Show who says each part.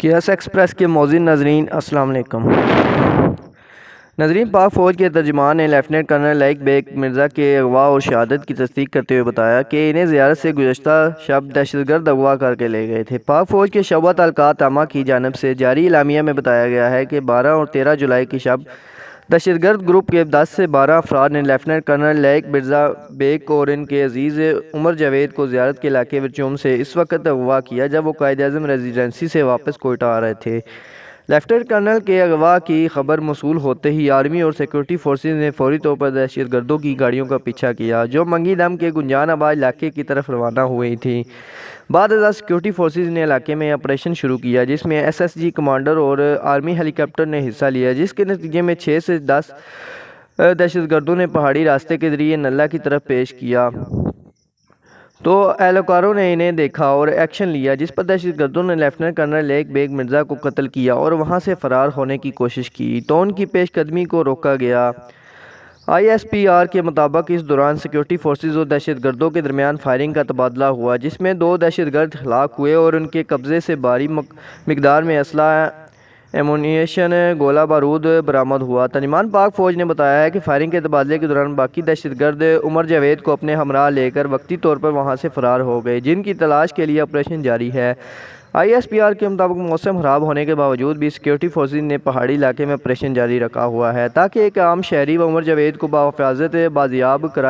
Speaker 1: Case express کے موزن ناظرین السلام علیکم۔ ناظرین، پاک فوج کے ترجمان نے لیفٹیننٹ کرنل لائق بیگ مرزا کے اغوا اور شہادت کی تصدیق کرتے ہوئے بتایا کہ انہیں زیارت سے گزشتہ شب دہشت گرد اغوا کر کے لے گئے تھے۔ پاک فوج کے شعبہ تعلقات عامہ کی جانب سے جاری اعلامیہ میں بتایا گیا ہے کہ 12 اور 13 جولائی کی شب دہشت گرد گروپ کے 10 سے 12 افراد نے لیفٹیننٹ کرنل لائق مرزا بیگ اور ان کے عزیز عمر جاوید کو زیارت کے علاقے ورچوم سے اس وقت اغوا کیا جب وہ قائد اعظم ریزیڈنسی سے واپس کوئٹہ آ رہے تھے۔ لیفٹیننٹ کرنل کے اغوا کی خبر موصول ہوتے ہی آرمی اور سیکورٹی فورسز نے فوری طور پر دہشت گردوں کی گاڑیوں کا پیچھا کیا جو منگی دم کے گنجان آباد علاقے کی طرف روانہ ہوئی تھیں۔ بعد ازاں سیکورٹی فورسز نے علاقے میں آپریشن شروع کیا جس میں ایس ایس جی کمانڈر اور آرمی ہیلی کاپٹر نے حصہ لیا، جس کے نتیجے میں 6 سے 10 دہشت گردوں نے پہاڑی راستے کے ذریعے نلہ کی طرف پیش کیا تو اہلکاروں نے انہیں دیکھا اور ایکشن لیا، جس پر دہشت گردوں نے لیفٹیننٹ کرنل لائق بیگ مرزا کو قتل کیا اور وہاں سے فرار ہونے کی کوشش کی تو ان کی پیش قدمی کو روکا گیا۔ آئی ایس پی آر کے مطابق اس دوران سیکورٹی فورسز اور دہشت گردوں کے درمیان فائرنگ کا تبادلہ ہوا جس میں 2 دہشت گرد ہلاک ہوئے اور ان کے قبضے سے بھاری مقدار میں اسلحہ، ایمونیشن، گولہ بارود برآمد ہوا۔ ترجمان پاک فوج نے بتایا ہے کہ فائرنگ کے تبادلے کے دوران باقی دہشت گرد عمر جاوید کو اپنے ہمراہ لے کر وقتی طور پر وہاں سے فرار ہو گئے، جن کی تلاش کے لیے آپریشن جاری ہے۔ آئی ایس پی آر کے مطابق موسم خراب ہونے کے باوجود بھی سیکورٹی فورسز نے پہاڑی علاقے میں آپریشن جاری رکھا ہوا ہے تاکہ ایک عام شہری و عمر جاوید کو بحفاظت بازیاب کرایا